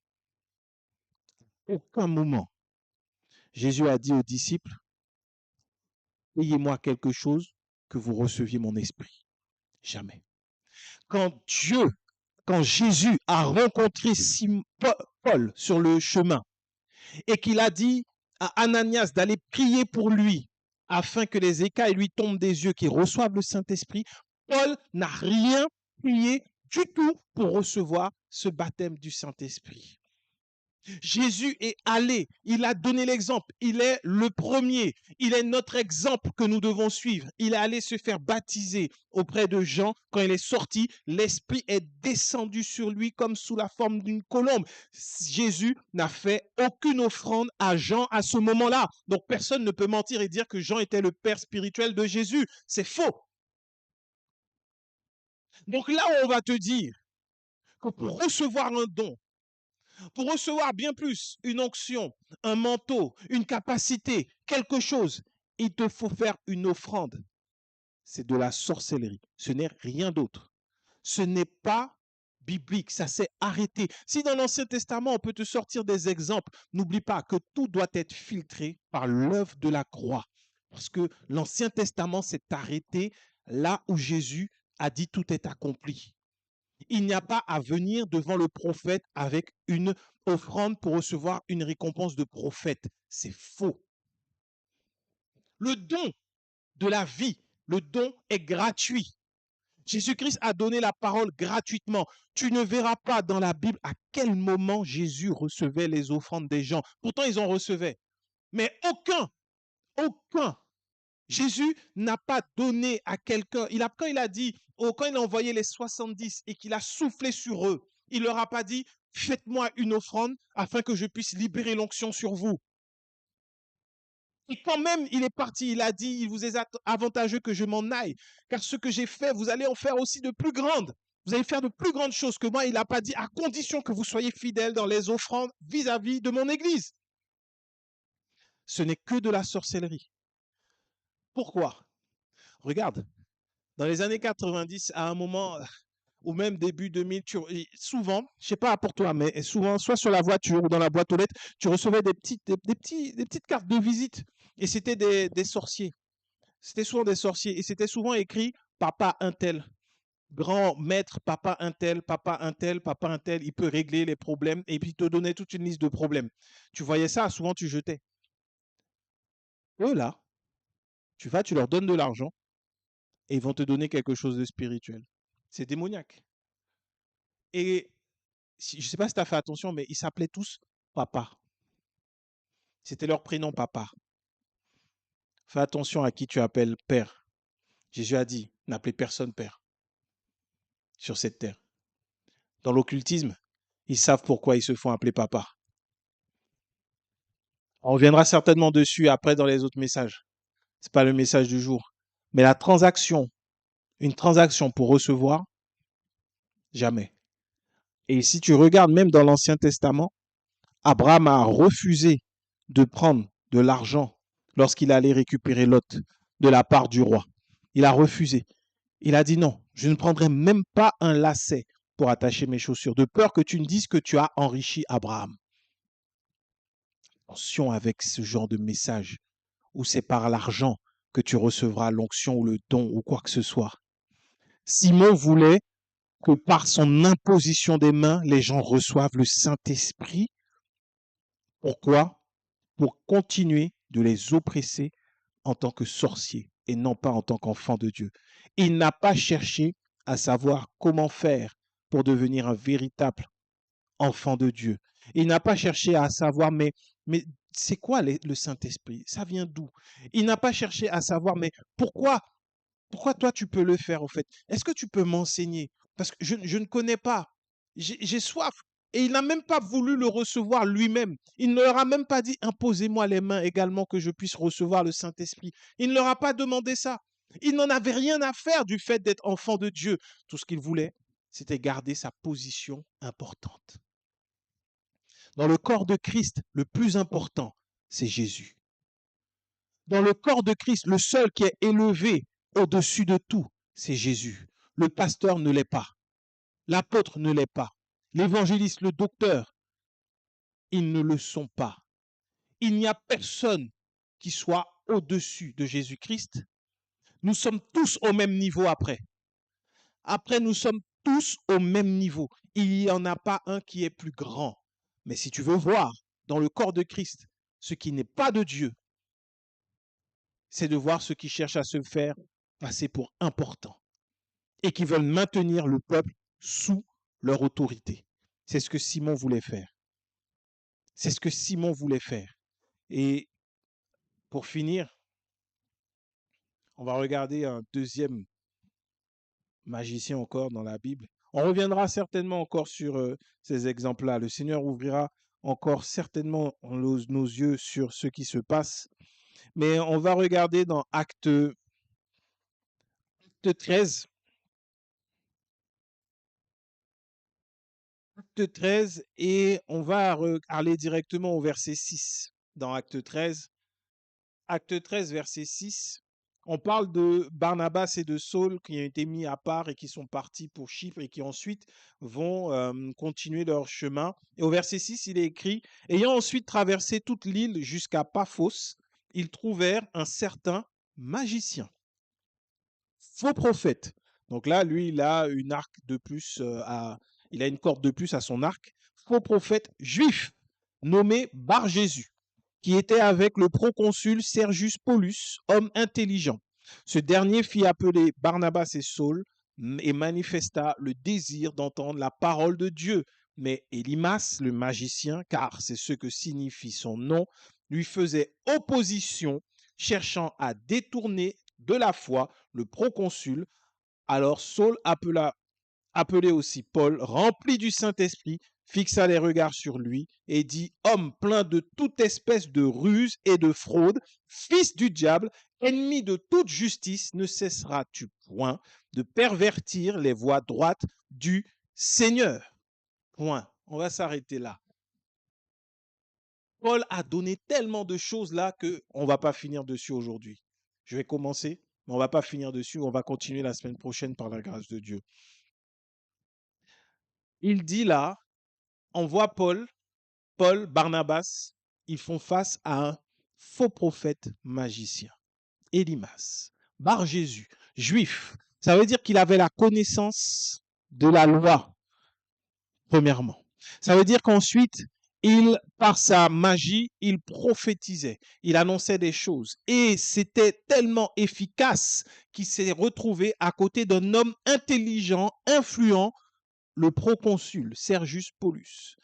S1: Jésus a dit aux disciples, payez-moi quelque chose que vous receviez mon esprit. Jamais. Quand Jésus a rencontré Paul sur le chemin et qu'il a dit à Ananias d'aller prier pour lui afin que les écailles lui tombent des yeux, qu'il reçoive le Saint-Esprit, Paul n'a rien prié du tout pour recevoir ce baptême du Saint-Esprit. Jésus est allé, il a donné l'exemple, il est le premier, il est notre exemple que nous devons suivre. Il est allé se faire baptiser auprès de Jean. Quand il est sorti, l'Esprit est descendu sur lui comme sous la forme d'une colombe. Jésus n'a fait aucune offrande à Jean à ce moment-là. Donc personne ne peut mentir et dire que Jean était le père spirituel de Jésus. C'est faux. Donc là où on va te dire que pour recevoir un don, pour recevoir bien plus, une onction, un manteau, une capacité, quelque chose, il te faut faire une offrande. C'est de la sorcellerie. Ce n'est rien d'autre. Ce n'est pas biblique. Ça s'est arrêté. Si dans l'Ancien Testament, on peut te sortir des exemples, n'oublie pas que tout doit être filtré par l'œuvre de la croix. Parce que l'Ancien Testament s'est arrêté là où Jésus a dit tout est accompli. Il n'y a pas à venir devant le prophète avec une offrande pour recevoir une récompense de prophète. C'est faux. Le don de la vie, le don est gratuit. Jésus-Christ a donné la parole gratuitement. Tu ne verras pas dans la Bible à quel moment Jésus recevait les offrandes des gens. Pourtant, ils en recevaient. Mais aucun. Jésus n'a pas donné à quelqu'un. Quand il a dit, quand il a envoyé les 70 et qu'il a soufflé sur eux, il leur a pas dit, faites-moi une offrande afin que je puisse libérer l'onction sur vous. Et quand même, il est parti, il a dit, il vous est avantageux que je m'en aille, car ce que j'ai fait, vous allez en faire aussi de plus grandes. Vous allez faire de plus grandes choses que moi. Il n'a pas dit, à condition que vous soyez fidèles dans les offrandes vis-à-vis de mon Église. Ce n'est que de la sorcellerie. Pourquoi? Regarde, dans les années 90, à un moment, ou même début 2000, souvent, je ne sais pas pour toi, mais souvent, soit sur la voiture ou dans la boîte aux lettres, tu recevais des petites cartes de visite. Et c'était des sorciers. C'était souvent des sorciers. Et c'était souvent écrit papa un tel, grand maître, papa un tel, papa un tel, papa un tel. Il peut régler les problèmes. Et puis, il te donnait toute une liste de problèmes. Tu voyais ça, souvent, tu jetais. Eux, là, tu vas, tu leur donnes de l'argent et ils vont te donner quelque chose de spirituel. C'est démoniaque. Et je ne sais pas si tu as fait attention, mais ils s'appelaient tous papa. C'était leur prénom papa. Fais attention à qui tu appelles père. Jésus a dit, n'appelez personne père sur cette terre. Dans l'occultisme, ils savent pourquoi ils se font appeler papa. On reviendra certainement dessus après dans les autres messages. Ce n'est pas le message du jour. Mais la transaction, une transaction pour recevoir, jamais. Et si tu regardes même dans l'Ancien Testament, Abraham a refusé de prendre de l'argent lorsqu'il allait récupérer Lot de la part du roi. Il a refusé. Il a dit non, je ne prendrai même pas un lacet pour attacher mes chaussures, de peur que tu ne dises que tu as enrichi Abraham. Attention avec ce genre de message où c'est par l'argent que tu recevras l'onction ou le don ou quoi que ce soit. Simon voulait que par son imposition des mains, les gens reçoivent le Saint-Esprit. Pourquoi? Pour continuer de les oppresser en tant que sorciers et non pas en tant qu'enfants de Dieu. Il n'a pas cherché à savoir comment faire pour devenir un véritable enfant de Dieu. Il n'a pas cherché à savoir, mais c'est quoi le Saint-Esprit? Ça vient d'où? Il n'a pas cherché à savoir, mais pourquoi toi tu peux le faire au fait? Est-ce que tu peux m'enseigner? Parce que je ne connais pas. J'ai soif. Et il n'a même pas voulu le recevoir lui-même. Il ne leur a même pas dit imposez-moi les mains également que je puisse recevoir le Saint-Esprit. Il ne leur a pas demandé ça. Il n'en avait rien à faire du fait d'être enfant de Dieu. Tout ce qu'il voulait, c'était garder sa position importante. Dans le corps de Christ, le plus important, c'est Jésus. Dans le corps de Christ, le seul qui est élevé au-dessus de tout, c'est Jésus. Le pasteur ne l'est pas. L'apôtre ne l'est pas. L'évangéliste, le docteur, ils ne le sont pas. Il n'y a personne qui soit au-dessus de Jésus-Christ. Nous sommes tous au même niveau après. Après, nous sommes tous au même niveau. Il n'y en a pas un qui est plus grand. Mais si tu veux voir dans le corps de Christ ce qui n'est pas de Dieu, c'est de voir ceux qui cherchent à se faire passer pour importants et qui veulent maintenir le peuple sous leur autorité. C'est ce que Simon voulait faire. C'est ce que Simon voulait faire. Et pour finir, on va regarder un deuxième magicien encore dans la Bible. On reviendra certainement encore sur ces exemples-là. Le Seigneur ouvrira encore certainement nos yeux sur ce qui se passe. Mais on va regarder dans Acte 13. Acte 13 et on va aller directement au verset 6 dans Acte 13. Acte 13, verset 6. On parle de Barnabas et de Saul qui ont été mis à part et qui sont partis pour Chypre et qui ensuite vont continuer leur chemin. Et au verset 6, il est écrit, ayant ensuite traversé toute l'île jusqu'à Paphos, ils trouvèrent un certain magicien, faux prophète. Donc là, lui, il a une arc de plus il a une corde de plus à son arc. Faux prophète juif nommé Bar Jésus, qui était avec le proconsul Sergius Paulus, homme intelligent. Ce dernier fit appeler Barnabas et Saul et manifesta le désir d'entendre la parole de Dieu. Mais Élymas, le magicien, car c'est ce que signifie son nom, lui faisait opposition, cherchant à détourner de la foi le proconsul. Alors Saul appelé aussi Paul, rempli du Saint-Esprit, fixa les regards sur lui et dit: Homme plein de toute espèce de ruse et de fraude, fils du diable, ennemi de toute justice, ne cesseras-tu point de pervertir les voies droites du Seigneur? Point. On va s'arrêter là. Paul a donné tellement de choses là qu'on ne va pas finir dessus aujourd'hui. Je vais commencer, mais on ne va pas finir dessus. On va continuer la semaine prochaine par la grâce de Dieu. Il dit là, on voit Paul, Barnabas, ils font face à un faux prophète magicien, Élymas, Bar Jésus, juif. Ça veut dire qu'il avait la connaissance de la loi, premièrement. Ça veut dire qu'ensuite, par sa magie, il prophétisait, il annonçait des choses. Et c'était tellement efficace qu'il s'est retrouvé à côté d'un homme intelligent, influent, le proconsul Sergius Paulus.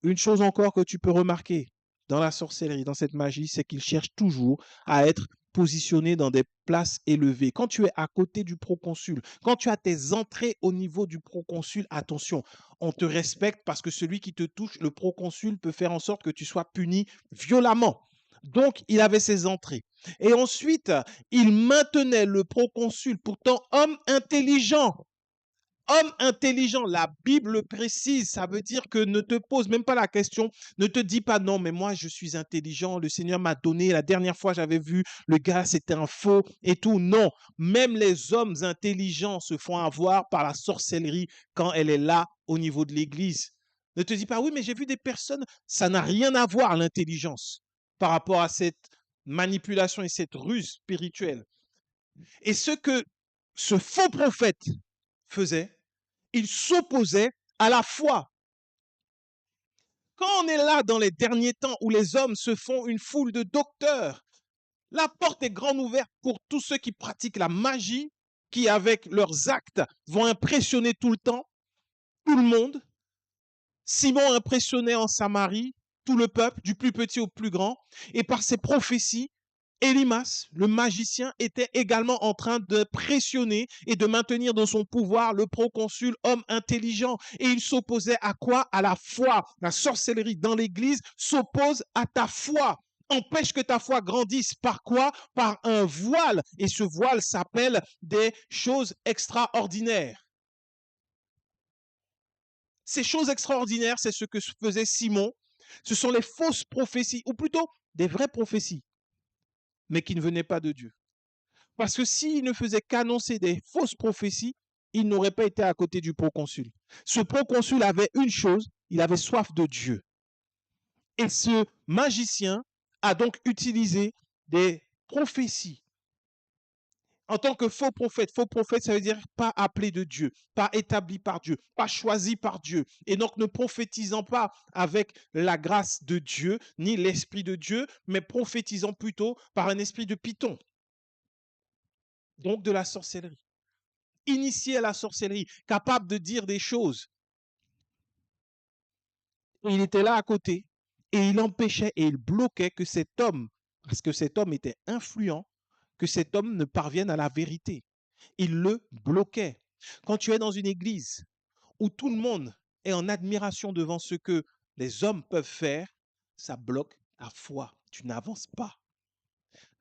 S1: Une chose encore que tu peux remarquer dans la sorcellerie, dans cette magie, c'est qu'il cherche toujours à être positionné dans des places élevées. Quand tu es à côté du proconsul, quand tu as tes entrées au niveau du proconsul, attention, on te respecte parce que celui qui te touche, le proconsul, peut faire en sorte que tu sois puni violemment. Donc, il avait ses entrées. Et ensuite, il maintenait le proconsul, pourtant homme intelligent. Homme intelligent, la Bible précise, ça veut dire que ne te pose même pas la question, ne te dis pas non, mais moi je suis intelligent, le Seigneur m'a donné, la dernière fois j'avais vu le gars c'était un faux et tout. Non, même les hommes intelligents se font avoir par la sorcellerie quand elle est là au niveau de l'Église. Ne te dis pas oui, mais j'ai vu des personnes, ça n'a rien à voir l'intelligence par rapport à cette manipulation et cette ruse spirituelle. Et ce que ce faux prophète faisait, il s'opposait à la foi. Quand on est là dans les derniers temps où les hommes se font une foule de docteurs, la porte est grande ouverte pour tous ceux qui pratiquent la magie, qui avec leurs actes vont impressionner tout le temps, tout le monde. Simon impressionnait en Samarie tout le peuple, du plus petit au plus grand, et par ses prophéties, Élymas, le magicien, était également en train de pressionner et de maintenir dans son pouvoir le proconsul, homme intelligent. Et il s'opposait à quoi? À la foi. La sorcellerie dans l'Église s'oppose à ta foi. Empêche que ta foi grandisse. Par quoi? Par un voile. Et ce voile s'appelle des choses extraordinaires. Ces choses extraordinaires, c'est ce que faisait Simon. Ce sont les fausses prophéties, ou plutôt des vraies prophéties, mais qui ne venaient pas de Dieu. Parce que s'il ne faisait qu'annoncer des fausses prophéties, il n'aurait pas été à côté du proconsul. Ce proconsul avait une chose, il avait soif de Dieu. Et ce magicien a donc utilisé des prophéties. En tant que faux prophète, ça veut dire pas appelé de Dieu, pas établi par Dieu, pas choisi par Dieu. Et donc ne prophétisant pas avec la grâce de Dieu, ni l'esprit de Dieu, mais prophétisant plutôt par un esprit de python. Donc de la sorcellerie. Initié à la sorcellerie, capable de dire des choses. Et il était là à côté et il empêchait et il bloquait que cet homme, parce que cet homme était influent, que cet homme ne parvienne à la vérité. Il le bloquait. Quand tu es dans une église où tout le monde est en admiration devant ce que les hommes peuvent faire, ça bloque ta foi. Tu n'avances pas.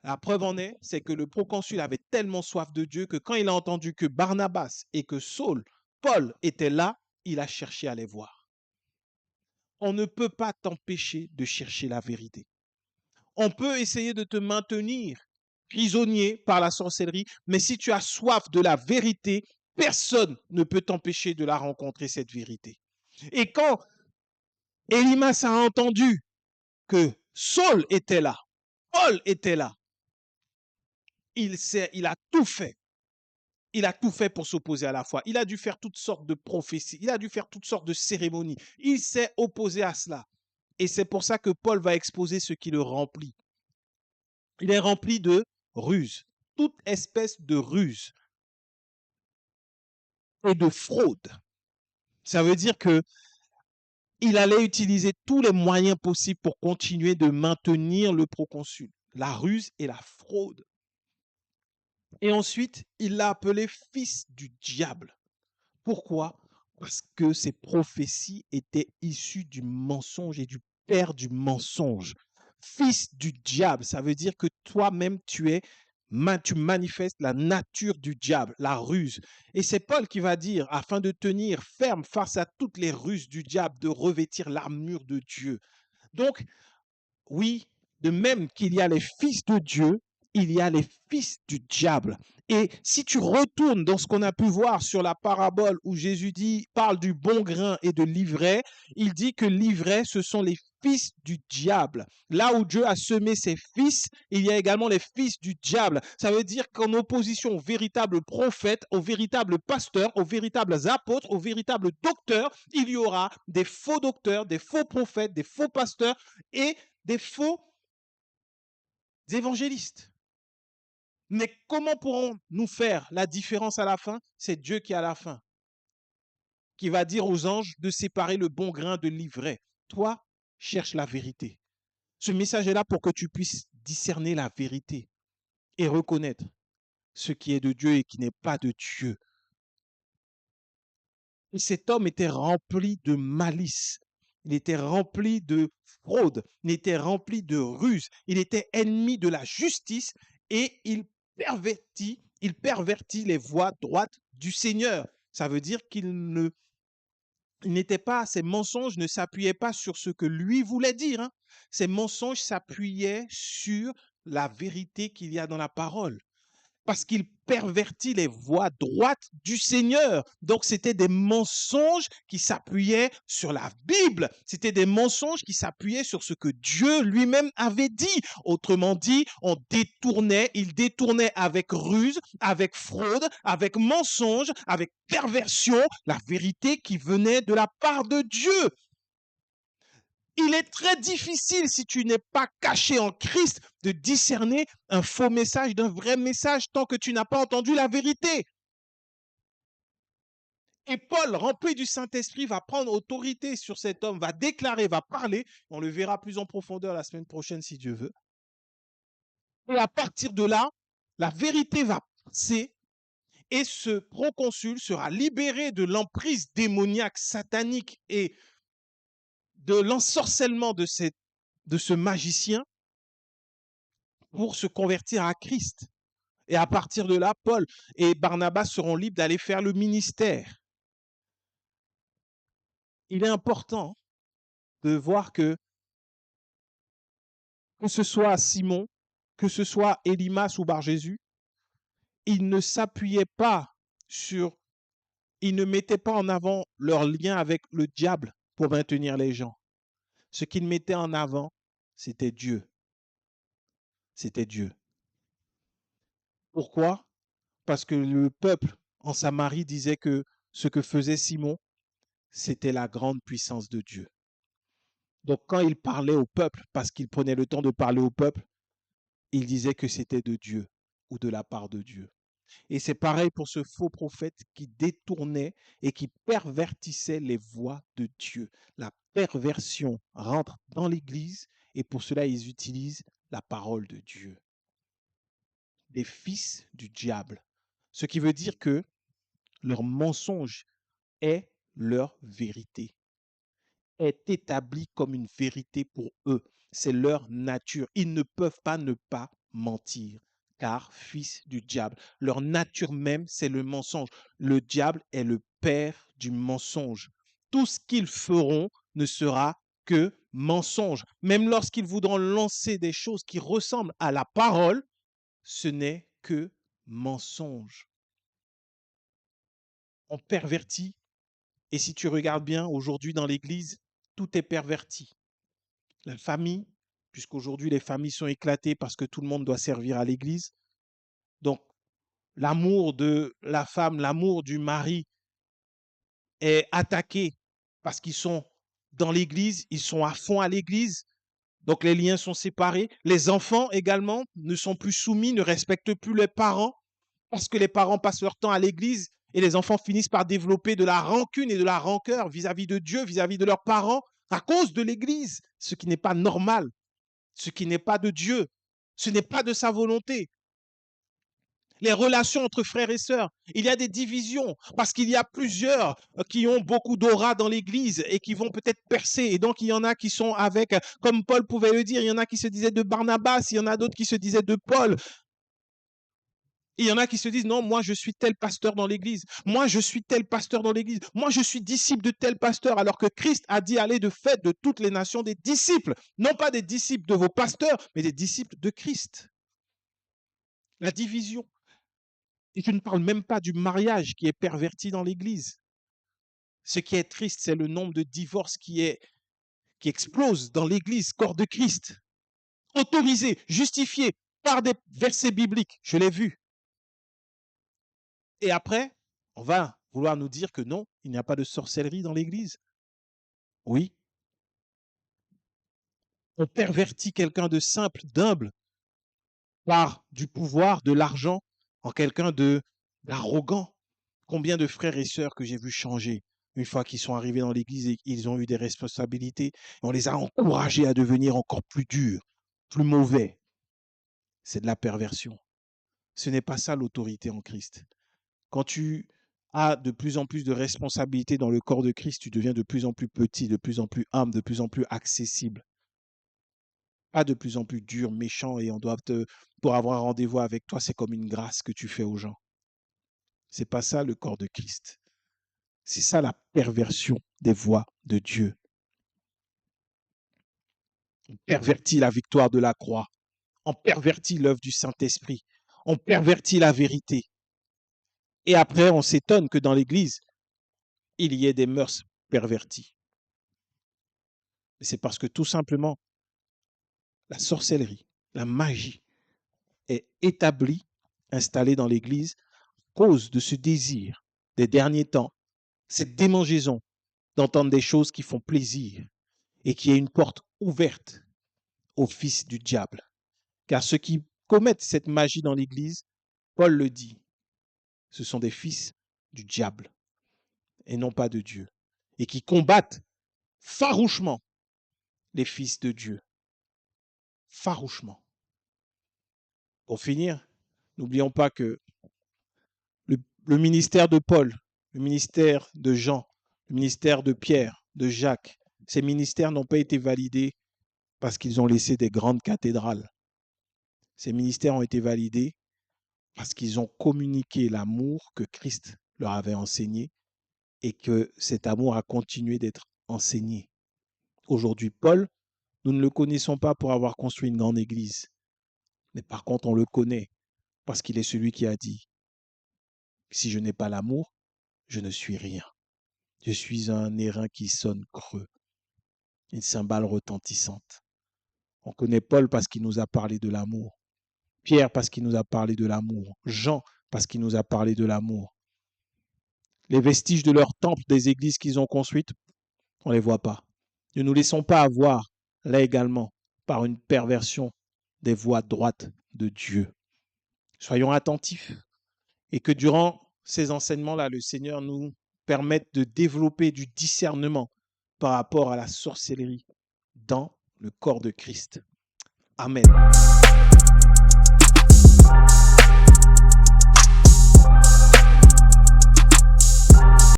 S1: La preuve en est, c'est que le proconsul avait tellement soif de Dieu que quand il a entendu que Barnabas et que Saul, Paul étaient là, il a cherché à les voir. On ne peut pas t'empêcher de chercher la vérité. On peut essayer de te maintenir prisonnier par la sorcellerie, mais si tu as soif de la vérité, personne ne peut t'empêcher de la rencontrer, cette vérité. Et quand Élymas a entendu que Saul était là, Paul était là, il a tout fait. Il a tout fait pour s'opposer à la foi. Il a dû faire toutes sortes de prophéties. Il a dû faire toutes sortes de cérémonies. Il s'est opposé à cela. Et c'est pour ça que Paul va exposer ce qui le remplit. Il est rempli de ruse, toute espèce de ruse et de fraude. Ça veut dire que il allait utiliser tous les moyens possibles pour continuer de maintenir le proconsul, la ruse et la fraude. Et ensuite, il l'a appelé fils du diable. Pourquoi? Parce que ces prophéties étaient issues du mensonge et du père du mensonge. Fils du diable, ça veut dire que toi-même, tu manifestes la nature du diable, la ruse. Et c'est Paul qui va dire, afin de tenir ferme face à toutes les ruses du diable, de revêtir l'armure de Dieu. Donc, oui, de même qu'il y a les fils de Dieu, il y a les fils du diable. Et si tu retournes dans ce qu'on a pu voir sur la parabole où Jésus parle du bon grain et de l'ivraie, il dit que l'ivraie, ce sont les fils du diable. Là où Dieu a semé ses fils, il y a également les fils du diable. Ça veut dire qu'en opposition aux véritables prophètes, aux véritables pasteurs, aux véritables apôtres, aux véritables docteurs, il y aura des faux docteurs, des faux prophètes, des faux pasteurs et des faux évangélistes. Mais comment pourrons-nous faire la différence à la fin? C'est Dieu qui à la fin, qui va dire aux anges de séparer le bon grain de l'ivraie. Toi, cherche la vérité. Ce message est là pour que tu puisses discerner la vérité et reconnaître ce qui est de Dieu et qui n'est pas de Dieu. Et cet homme était rempli de malice. Il était rempli de fraude. Il était rempli de ruse. Il était ennemi de la justice et il pervertit les voies droites du Seigneur. Ça veut dire ses mensonges ne s'appuyaient pas sur ce que lui voulait dire. Hein. Ses mensonges s'appuyaient sur la vérité qu'il y a dans la parole. Parce qu'il pervertit les voies droites du Seigneur. Donc, c'était des mensonges qui s'appuyaient sur la Bible. C'était des mensonges qui s'appuyaient sur ce que Dieu lui-même avait dit. Autrement dit, il détournait avec ruse, avec fraude, avec mensonge, avec perversion, la vérité qui venait de la part de Dieu. Il est très difficile, si tu n'es pas caché en Christ, de discerner un faux message d'un vrai message tant que tu n'as pas entendu la vérité. Et Paul, rempli du Saint-Esprit, va prendre autorité sur cet homme, va déclarer, va parler. On le verra plus en profondeur la semaine prochaine, si Dieu veut. Et à partir de là, la vérité va passer et ce proconsul sera libéré de l'emprise démoniaque, satanique et de l'ensorcellement de ce magicien pour se convertir à Christ. Et à partir de là, Paul et Barnabas seront libres d'aller faire le ministère. Il est important de voir que ce soit Simon, que ce soit Élymas ou Bar-Jésus, ils ne s'appuyaient pas ils ne mettaient pas en avant leur lien avec le diable pour maintenir les gens. Ce qu'ils mettaient en avant, c'était Dieu. C'était Dieu. Pourquoi? Parce que le peuple en Samarie disait que ce que faisait Simon, c'était la grande puissance de Dieu. Donc quand il parlait au peuple, parce qu'il prenait le temps de parler au peuple, il disait que c'était de Dieu ou de la part de Dieu. Et c'est pareil pour ce faux prophète qui détournait et qui pervertissait les voies de Dieu. La perversion rentre dans l'Église et pour cela ils utilisent la parole de Dieu. Des fils du diable. Ce qui veut dire que leur mensonge est leur vérité, est établi comme une vérité pour eux. C'est leur nature. Ils ne peuvent pas ne pas mentir, car fils du diable. Leur nature même, c'est le mensonge. Le diable est le père du mensonge. Tout ce qu'ils feront ne sera que mensonge. Même lorsqu'ils voudront lancer des choses qui ressemblent à la parole, ce n'est que mensonge. On pervertit. Et si tu regardes bien, aujourd'hui dans l'Église, tout est perverti. La famille, puisqu'aujourd'hui les familles sont éclatées parce que tout le monde doit servir à l'Église. Donc, l'amour de la femme, l'amour du mari est attaqué parce qu'ils sont dans l'église, ils sont à fond à l'église. Donc les liens sont séparés. Les enfants également ne sont plus soumis, ne respectent plus les parents parce que les parents passent leur temps à l'église et les enfants finissent par développer de la rancune et de la rancœur vis-à-vis de Dieu, vis-à-vis de leurs parents à cause de l'église, ce qui n'est pas normal, ce qui n'est pas de Dieu, ce n'est pas de sa volonté. Les relations entre frères et sœurs, il y a des divisions parce qu'il y a plusieurs qui ont beaucoup d'aura dans l'église et qui vont peut-être percer. Et donc, il y en a qui sont avec, comme Paul pouvait le dire, il y en a qui se disaient de Barnabas, il y en a d'autres qui se disaient de Paul. Il y en a qui se disent, non, moi je suis tel pasteur dans l'église, moi je suis tel pasteur dans l'église, moi je suis disciple de tel pasteur, alors que Christ a dit, allez de fait de toutes les nations des disciples, non pas des disciples de vos pasteurs, mais des disciples de Christ. La division. Et je ne parle même pas du mariage qui est perverti dans l'église. Ce qui est triste, c'est le nombre de divorces qui explose dans l'église, corps de Christ. Autorisé, justifié par des versets bibliques, je l'ai vu. Et après, on va vouloir nous dire que non, il n'y a pas de sorcellerie dans l'église. Oui. On pervertit quelqu'un de simple, d'humble, par du pouvoir, de l'argent, en quelqu'un d'arrogant. Combien de frères et sœurs que j'ai vus changer une fois qu'ils sont arrivés dans l'église et qu'ils ont eu des responsabilités, on les a encouragés à devenir encore plus durs, plus mauvais. C'est de la perversion. Ce n'est pas ça l'autorité en Christ. Quand tu as de plus en plus de responsabilités dans le corps de Christ, tu deviens de plus en plus petit, de plus en plus humble, de plus en plus accessible. Pas de plus en plus dur, méchant, et pour avoir un rendez-vous avec toi, c'est comme une grâce que tu fais aux gens. C'est pas ça le corps de Christ. C'est ça la perversion des voies de Dieu. On pervertit la victoire de la croix. On pervertit l'œuvre du Saint-Esprit. On pervertit la vérité. Et après, on s'étonne que dans l'Église, il y ait des mœurs perverties. C'est parce que tout simplement, la sorcellerie, la magie est établie, installée dans l'Église, à cause de ce désir des derniers temps, cette démangeaison d'entendre des choses qui font plaisir et qui est une porte ouverte aux fils du diable. Car ceux qui commettent cette magie dans l'Église, Paul le dit, ce sont des fils du diable et non pas de Dieu, et qui combattent farouchement les fils de Dieu. Farouchement. Pour finir, n'oublions pas que le ministère de Paul, le ministère de Jean, le ministère de Pierre, de Jacques, ces ministères n'ont pas été validés parce qu'ils ont laissé des grandes cathédrales. Ces ministères ont été validés parce qu'ils ont communiqué l'amour que Christ leur avait enseigné et que cet amour a continué d'être enseigné. Aujourd'hui, Paul, nous ne le connaissons pas pour avoir construit une grande église, mais par contre, on le connaît parce qu'il est celui qui a dit « Si je n'ai pas l'amour, je ne suis rien. Je suis un airain qui sonne creux, une cymbale retentissante. » On connaît Paul parce qu'il nous a parlé de l'amour. Pierre parce qu'il nous a parlé de l'amour. Jean parce qu'il nous a parlé de l'amour. Les vestiges de leur temple, des églises qu'ils ont construites, on ne les voit pas. Ne nous laissons pas avoir, là également, par une perversion des voies droites de Dieu. Soyons attentifs et que durant ces enseignements-là, le Seigneur nous permette de développer du discernement par rapport à la sorcellerie dans le corps de Christ. Amen.